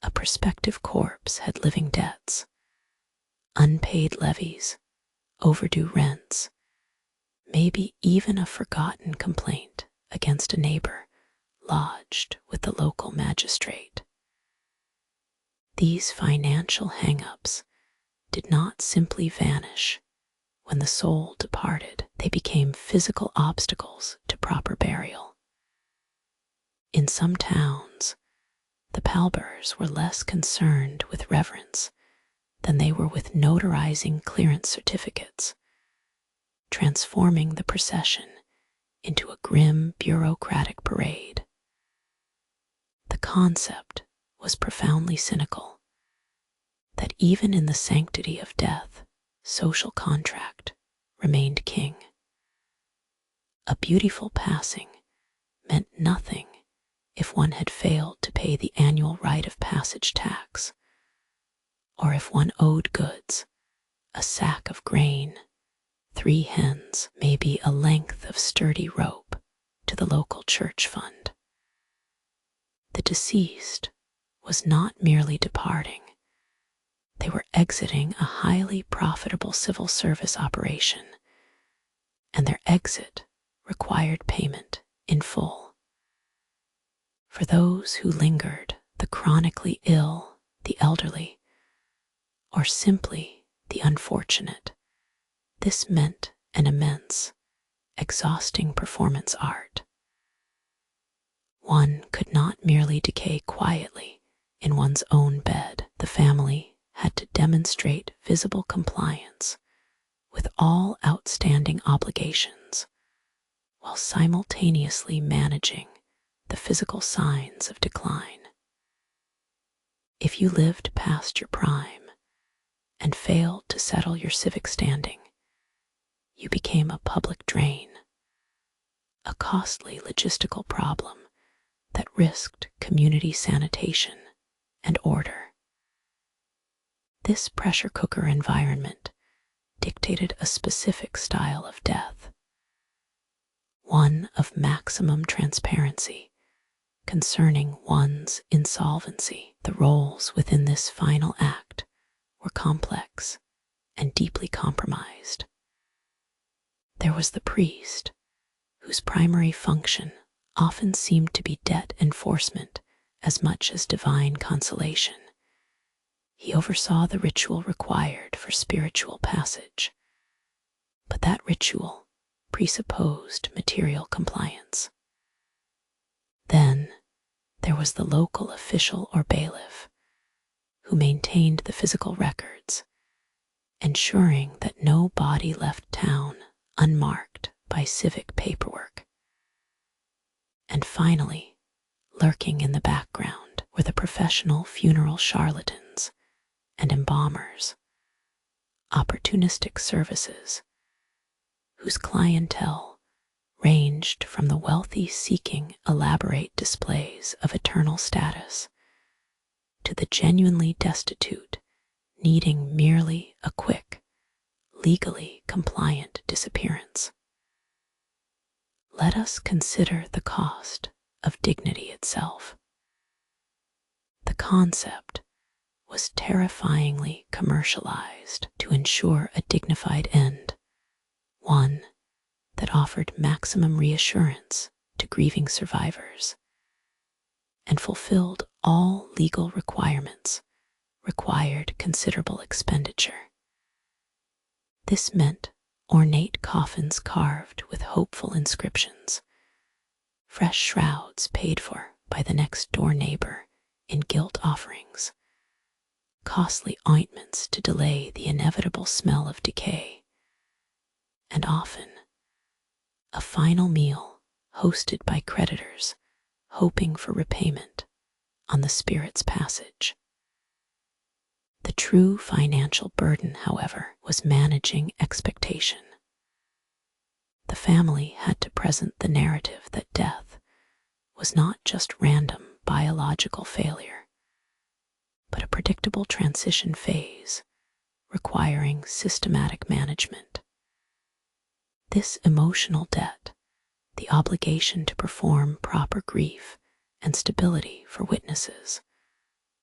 A prospective corpse had living debts, unpaid levies, overdue rents, maybe even a forgotten complaint against a neighbor lodged with the local magistrate. These financial hang-ups did not simply vanish when the soul departed. They became physical obstacles to proper burial. In some towns, the pallbearers were less concerned with reverence than they were with notarizing clearance certificates, transforming the procession into a grim bureaucratic parade. The concept was profoundly cynical, that even in the sanctity of death, social contract remained king. A beautiful passing meant nothing if one had failed to pay the annual rite of passage tax, or if one owed goods, a sack of grain, 3 hens, maybe a length of sturdy rope, to the local church fund. The deceased was not merely departing, they were exiting a highly profitable civil service operation, and their exit required payment in full. For those who lingered, the chronically ill, the elderly, or simply the unfortunate, this meant an immense, exhausting performance art. One could not merely decay quietly in one's own bed. The family had to demonstrate visible compliance with all outstanding obligations, while simultaneously managing the physical signs of decline. If you lived past your prime and failed to settle your civic standing, you became a public drain, a costly logistical problem that risked community sanitation and order. This pressure cooker environment dictated a specific style of death, one of maximum transparency concerning one's insolvency. The roles within this final act were complex and deeply compromised. There was the priest, whose primary function often seemed to be debt enforcement as much as divine consolation. He oversaw the ritual required for spiritual passage, but that ritual presupposed material compliance. Then there was the local official or bailiff, who maintained the physical records, ensuring that no body left town unmarked by civic paperwork. And finally, lurking in the background were the professional funeral charlatans and embalmers, opportunistic services, whose clientele ranged from the wealthy seeking elaborate displays of eternal status to the genuinely destitute needing merely a quick, legally compliant disappearance. Let us consider the cost of dignity itself. The concept was terrifyingly commercialized to ensure a dignified end, one that offered maximum reassurance to grieving survivors and fulfilled all legal requirements, required considerable expenditure. This meant ornate coffins carved with hopeful inscriptions, fresh shrouds paid for by the next door neighbor in gilt offerings, costly ointments to delay the inevitable smell of decay, and often a final meal hosted by creditors hoping for repayment on the spirit's passage. The true financial burden, however, was managing expectation. The family had to present the narrative that death was not just random biological failure, but a predictable transition phase requiring systematic management. This emotional debt, the obligation to perform proper grief and stability for witnesses,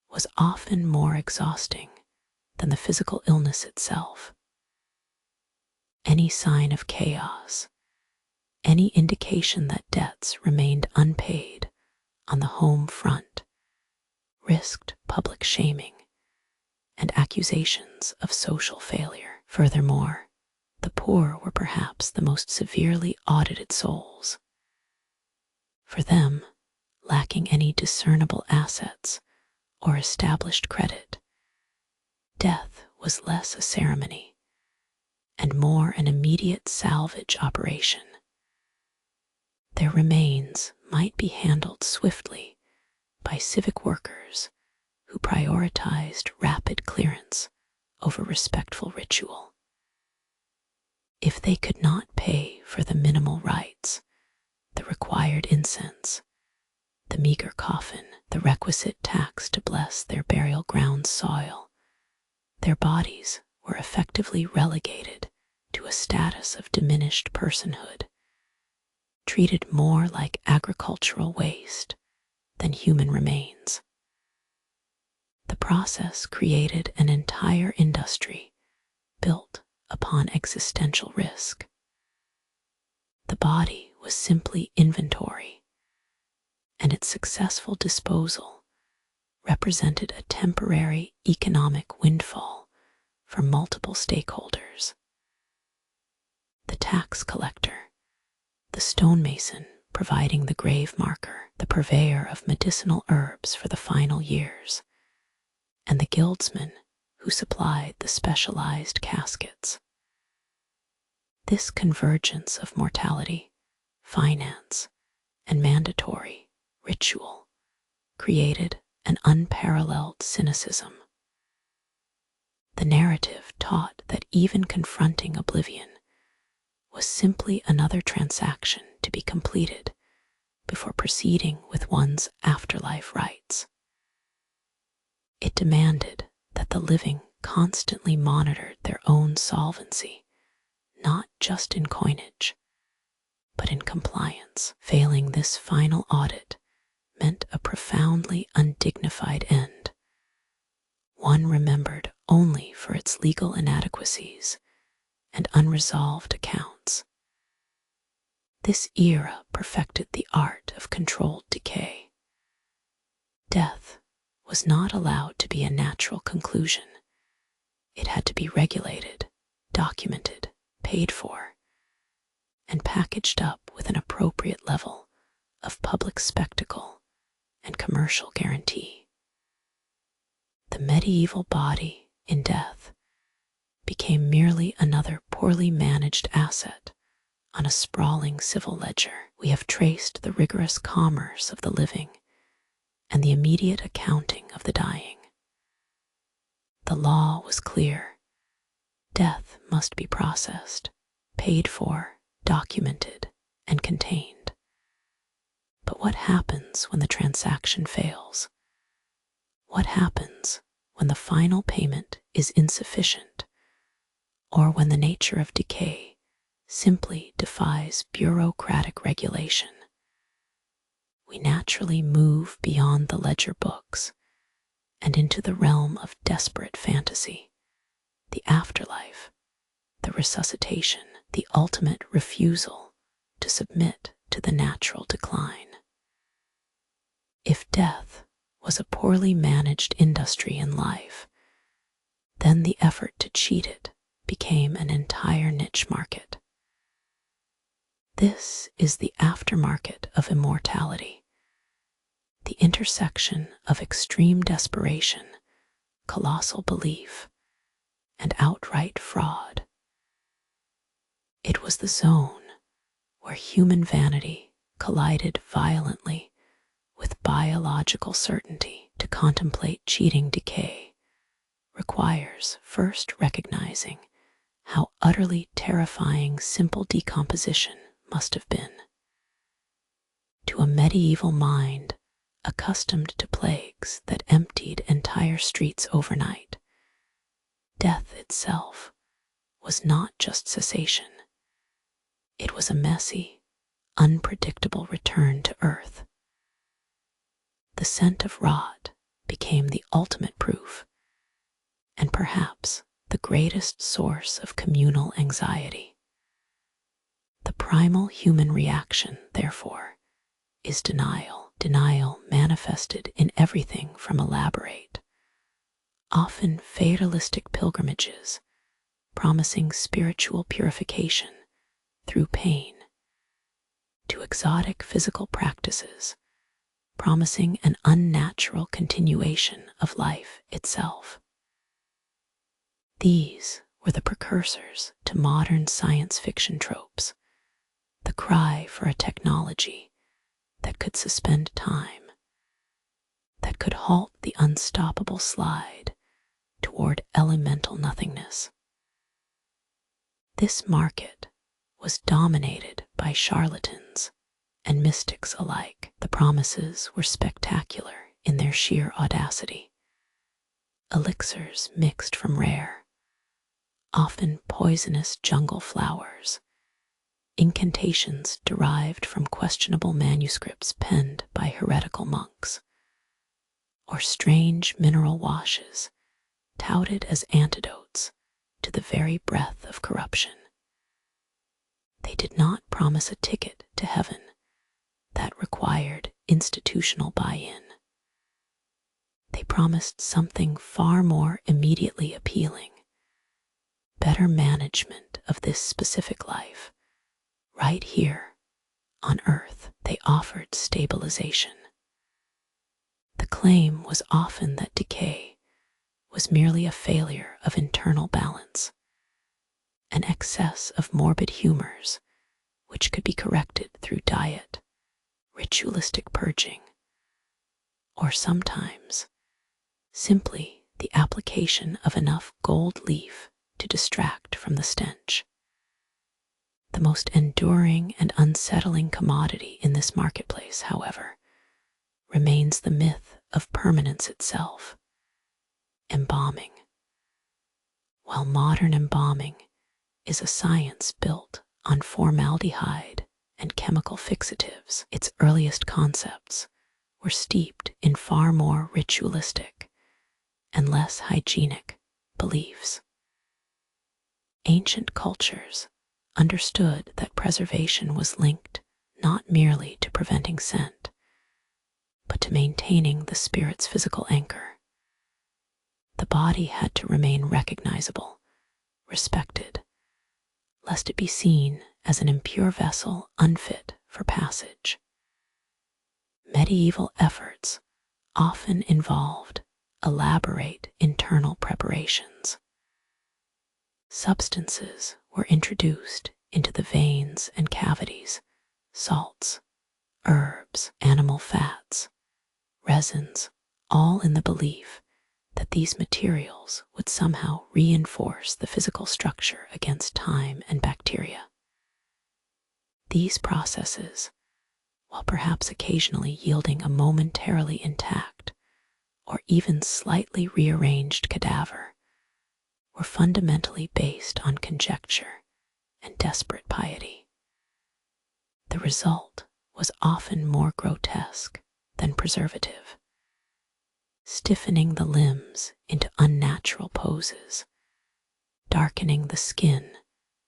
was often more exhausting than the physical illness itself. Any sign of chaos, any indication that debts remained unpaid on the home front, risked public shaming and accusations of social failure. Furthermore, the poor were perhaps the most severely audited souls. For them, lacking any discernible assets or established credit, death was less a ceremony and more an immediate salvage operation. Their remains might be handled swiftly by civic workers who prioritized rapid clearance over respectful ritual. If they could not pay for the minimal rites, the required incense, the meager coffin, the requisite tax to bless their burial ground's soil, their bodies were effectively relegated to a status of diminished personhood, treated more like agricultural waste than human remains. The process created an entire industry built upon existential risk. The body was simply inventory, and its successful disposal represented a temporary economic windfall for multiple stakeholders. The tax collector, the stonemason providing the grave marker, the purveyor of medicinal herbs for the final years, and the guildsman who supplied the specialized caskets. This convergence of mortality, finance, and mandatory ritual created an unparalleled cynicism. The narrative taught that even confronting oblivion was simply another transaction to be completed before proceeding with one's afterlife rites. It demanded that the living constantly monitored their own solvency, not just in coinage, but in compliance. Failing this final audit meant a profoundly undignified end, one remembered only for its legal inadequacies and unresolved accounts. This era perfected the art of controlled decay. Death was not allowed to be a natural conclusion. It had to be regulated, documented, paid for, and packaged up with an appropriate level of public spectacle and commercial guarantee. The medieval body in death became merely another poorly managed asset on a sprawling civil ledger. We have traced the rigorous commerce of the living and the immediate accounting of the dying. The law was clear. Death must be processed, paid for, documented, and contained. But what happens when the transaction fails? What happens when the final payment is insufficient, or when the nature of decay simply defies bureaucratic regulation? We naturally move beyond the ledger books and into the realm of desperate fantasy, the afterlife, the resuscitation, the ultimate refusal to submit to the natural decline. If death was a poorly managed industry in life, then the effort to cheat it became an entire niche market. This is the aftermarket of immortality, the intersection of extreme desperation, colossal belief, and outright fraud. It was the zone where human vanity collided violently with biological certainty. To contemplate cheating decay requires first recognizing how utterly terrifying simple decomposition must have been. To a medieval mind accustomed to plagues that emptied entire streets overnight, death itself was not just cessation. It was a messy, unpredictable return to earth. The scent of rot became the ultimate proof, and perhaps the greatest source of communal anxiety. The primal human reaction, therefore, is denial manifested in everything from elaborate, often fatalistic pilgrimages promising spiritual purification through pain, to exotic physical practices promising an unnatural continuation of life itself. These were the precursors to modern science fiction tropes, the cry for a technology that could suspend time, that could halt the unstoppable slide toward elemental nothingness. This market was dominated by charlatans and mystics alike. The promises were spectacular in their sheer audacity. Elixirs mixed from rare, often poisonous jungle flowers, incantations derived from questionable manuscripts penned by heretical monks, or strange mineral washes touted as antidotes to the very breath of corruption. They did not promise a ticket to heaven that required institutional buy-in. They promised something far more immediately appealing: better management of this specific life. Right here on Earth, they offered stabilization. The claim was often that decay was merely a failure of internal balance, an excess of morbid humors which could be corrected through diet, ritualistic purging, or sometimes simply the application of enough gold leaf to distract from the stench. The most enduring and unsettling commodity in this marketplace, however, remains the myth of permanence itself: embalming. While modern embalming is a science built on formaldehyde and chemical fixatives, its earliest concepts were steeped in far more ritualistic and less hygienic beliefs. Ancient cultures understood that preservation was linked not merely to preventing scent, but to maintaining the spirit's physical anchor. The body had to remain recognizable, respected, lest it be seen as an impure vessel unfit for passage. Medieval efforts often involved elaborate internal preparations. Substances were introduced into the veins and cavities, salts, herbs, animal fats, resins, all in the belief that these materials would somehow reinforce the physical structure against time and bacteria. These processes, while perhaps occasionally yielding a momentarily intact or even slightly rearranged cadaver, were fundamentally based on conjecture and desperate piety. The result was often more grotesque than preservative, stiffening the limbs into unnatural poses, darkening the skin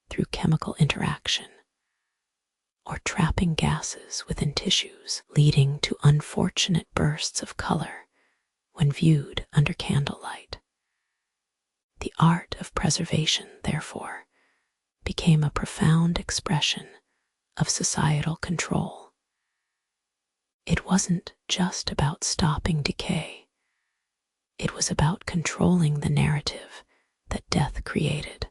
through chemical interaction, or trapping gases within tissues, leading to unfortunate bursts of color when viewed under candlelight. The art of preservation, therefore, became a profound expression of societal control. It wasn't just about stopping decay. It was about controlling the narrative that death created.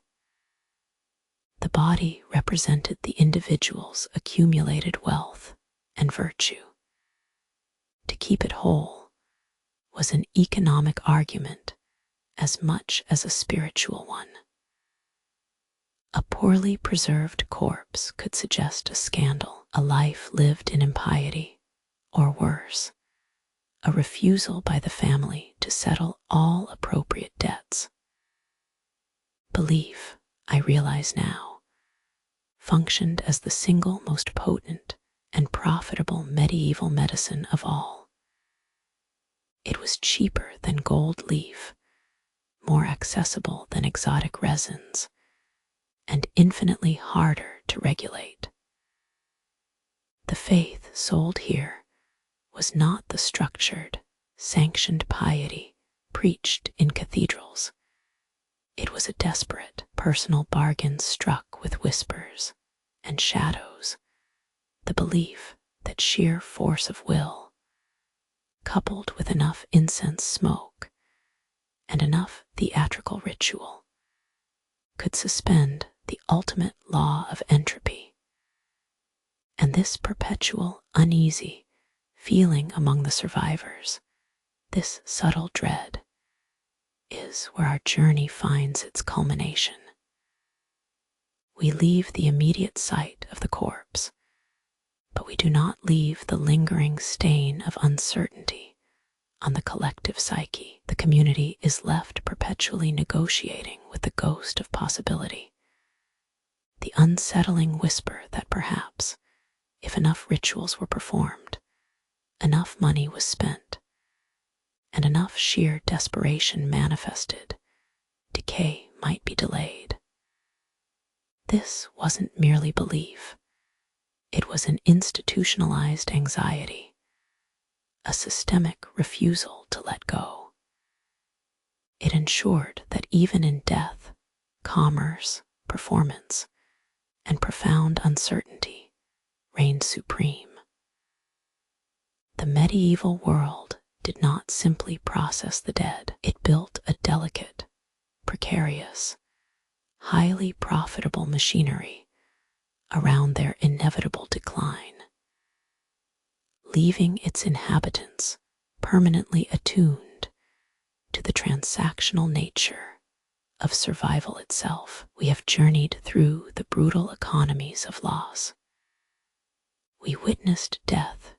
The body represented the individual's accumulated wealth and virtue. To keep it whole was an economic argument as much as a spiritual one. A poorly preserved corpse could suggest a scandal, a life lived in impiety, or worse, a refusal by the family to settle all appropriate debts. Belief, I realize now, functioned as the single most potent and profitable medieval medicine of all. It was cheaper than gold leaf, more accessible than exotic resins, and infinitely harder to regulate. The faith sold here was not the structured, sanctioned piety preached in cathedrals. It was a desperate, personal bargain struck with whispers and shadows, the belief that sheer force of will, coupled with enough incense smoke and enough theatrical ritual, could suspend the ultimate law of entropy. And this perpetual, uneasy feeling among the survivors, this subtle dread, is where our journey finds its culmination. We leave the immediate sight of the corpse, but we do not leave the lingering stain of uncertainty on the collective psyche. The community is left perpetually negotiating with the ghost of possibility, the unsettling whisper that perhaps, if enough rituals were performed, enough money was spent, and enough sheer desperation manifested, decay might be delayed. This wasn't merely belief. It was an institutionalized anxiety, a systemic refusal to let go. It ensured that even in death, commerce, performance, and profound uncertainty reigned supreme. The medieval world did not simply process the dead. It built a delicate, precarious, highly profitable machinery around their inevitable decline, leaving its inhabitants permanently attuned to the transactional nature of survival itself. We have journeyed through the brutal economies of loss. We witnessed death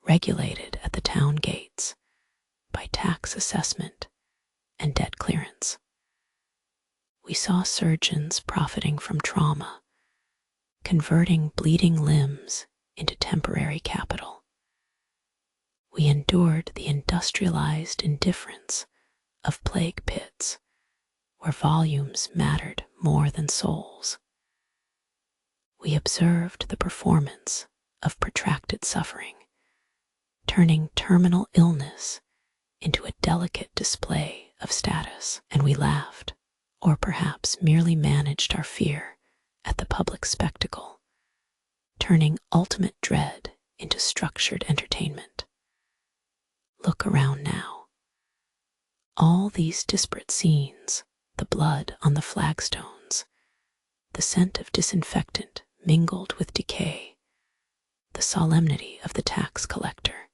regulated at the town gates by tax assessment and debt clearance. We saw surgeons profiting from trauma, converting bleeding limbs into temporary capital. We endured the industrialized indifference of plague pits, where volumes mattered more than souls. We observed the performance of protracted suffering, turning terminal illness into a delicate display of status, and we laughed, or perhaps merely managed our fear at the public spectacle, turning ultimate dread into structured entertainment. Look around now. All these disparate scenes, the blood on the flagstones, the scent of disinfectant mingled with decay, the solemnity of the tax collector,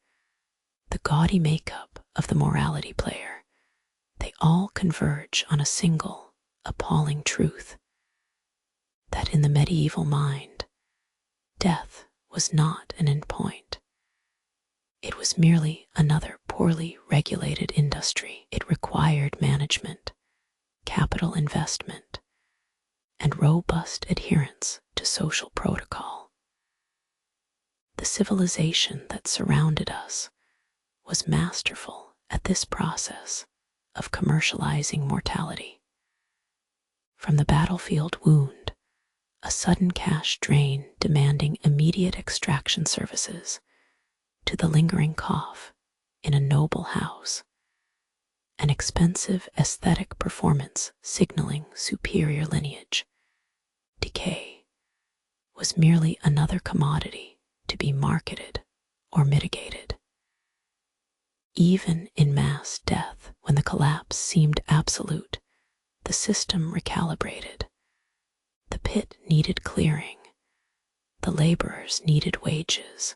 the gaudy makeup of the morality player, they all converge on a single, appalling truth: that in the medieval mind, death was not an endpoint. It was merely another poorly regulated industry. It required management, capital investment, and robust adherence to social protocol. The civilization that surrounded us was masterful at this process of commercializing mortality. From the battlefield wound, a sudden cash drain demanding immediate extraction services, to the lingering cough in a noble house, an expensive aesthetic performance signaling superior lineage, decay was merely another commodity to be marketed or mitigated. Even in mass death, when the collapse seemed absolute, the system recalibrated. The pit needed clearing, the laborers needed wages,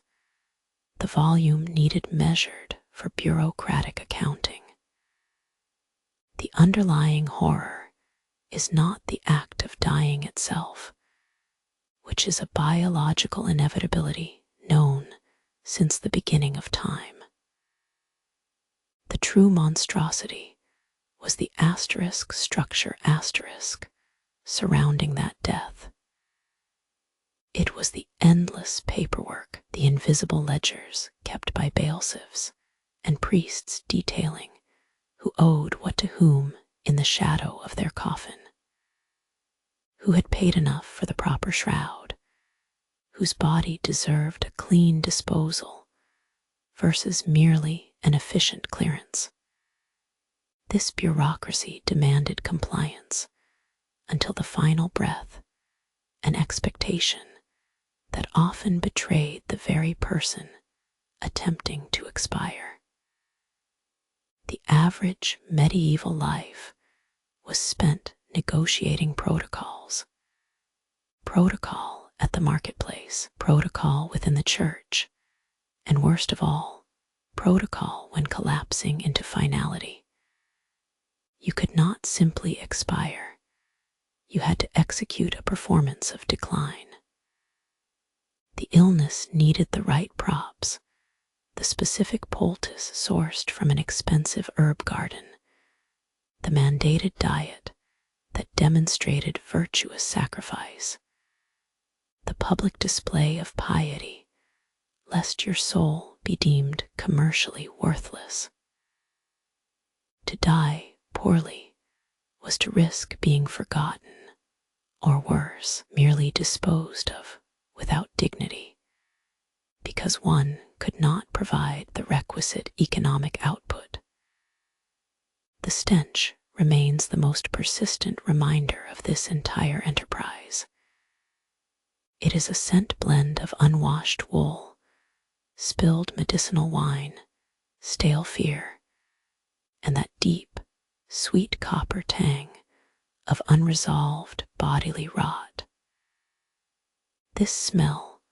the volume needed measured for bureaucratic accounting. The underlying horror is not the act of dying itself, which is a biological inevitability known since the beginning of time. The true monstrosity was the asterisk structure asterisk surrounding that death. It was the endless paperwork, the invisible ledgers kept by bailiffs and priests detailing who owed what to whom in the shadow of their coffin, who had paid enough for the proper shroud, whose body deserved a clean disposal versus merely an efficient clearance. This bureaucracy demanded compliance until the final breath, an expectation that often betrayed the very person attempting to expire. The average medieval life was spent negotiating protocols. Protocol at the marketplace, protocol within the church, and worst of all, protocol when collapsing into finality. You could not simply expire. You had to execute a performance of decline. The illness needed the right props, the specific poultice sourced from an expensive herb garden, the mandated diet that demonstrated virtuous sacrifice, the public display of piety, lest your soul be deemed commercially worthless. To die poorly was to risk being forgotten, or worse, merely disposed of without dignity, because one could not provide the requisite economic output. The stench remains the most persistent reminder of this entire enterprise. It is a scent blend of unwashed wool, spilled medicinal wine, stale fear, and that deep, sweet copper tang of unresolved bodily rot. This smell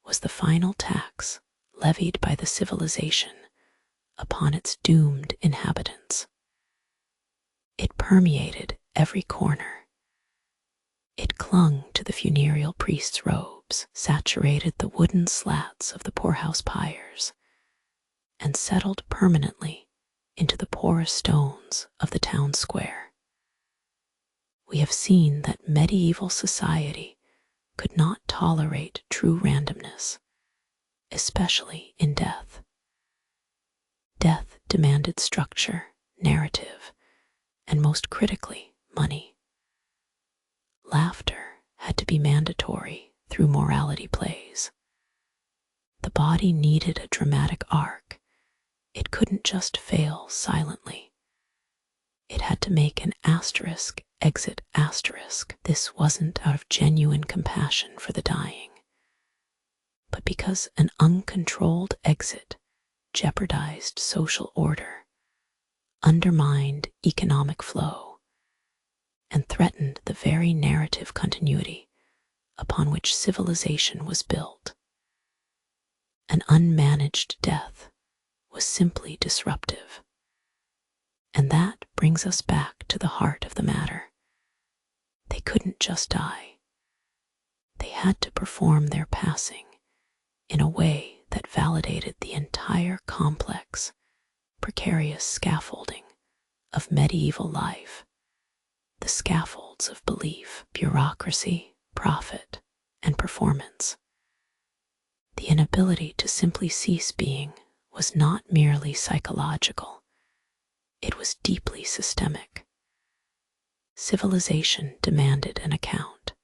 was the final tax levied by the civilization upon its doomed inhabitants. It permeated every corner. It clung to the funereal priest's robes, saturated the wooden slats of the poorhouse pyres, and settled permanently into the porous stones of the town square. We have seen that medieval society could not tolerate true randomness, especially in death. Death demanded structure, narrative, and most critically, money. Laughter had to be mandatory through morality plays. The body needed a dramatic arc. It couldn't just fail silently. It had to make an asterisk exit asterisk. This wasn't out of genuine compassion for the dying, but because an uncontrolled exit jeopardized social order, undermined economic flow, and threatened the very narrative continuity upon which civilization was built. An unmanaged death was simply disruptive. And that brings us back to the heart of the matter. They couldn't just die. They had to perform their passing in a way that validated the entire complex, precarious scaffolding of medieval life, the scaffolds of belief, bureaucracy, profit, and performance. The inability to simply cease being was not merely psychological. It was deeply systemic. Civilization demanded an account.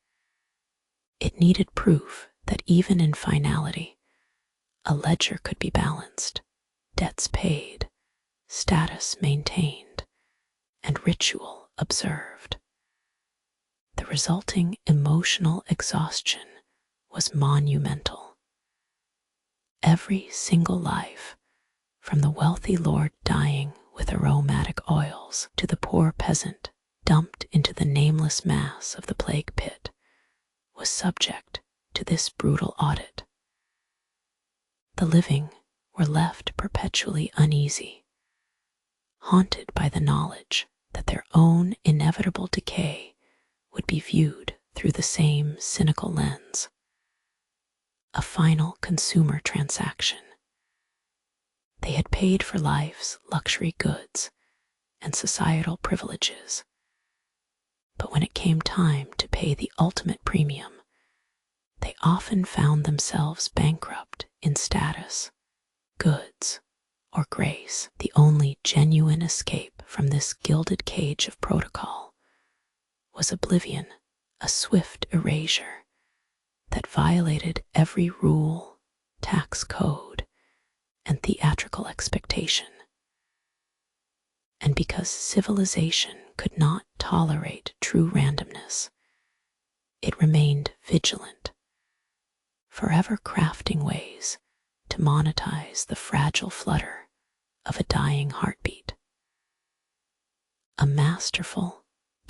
It needed proof that even in finality, a ledger could be balanced, debts paid, status maintained, and ritual observed. The resulting emotional exhaustion was monumental. Every single life, from the wealthy lord dying with aromatic oils to the poor peasant dumped into the nameless mass of the plague pit, was subject to this brutal audit. The living were left perpetually uneasy, haunted by the knowledge that their own inevitable decay would be viewed through the same cynical lens. A final consumer transaction. They had paid for life's luxury goods and societal privileges. But when it came time to pay the ultimate premium, they often found themselves bankrupt in status, goods, or grace. The only genuine escape from this gilded cage of protocol was oblivion, a swift erasure that violated every rule, tax code, and theatrical expectation. And because civilization could not tolerate true randomness, it remained vigilant, forever crafting ways to monetize the fragile flutter of a dying heartbeat. A masterful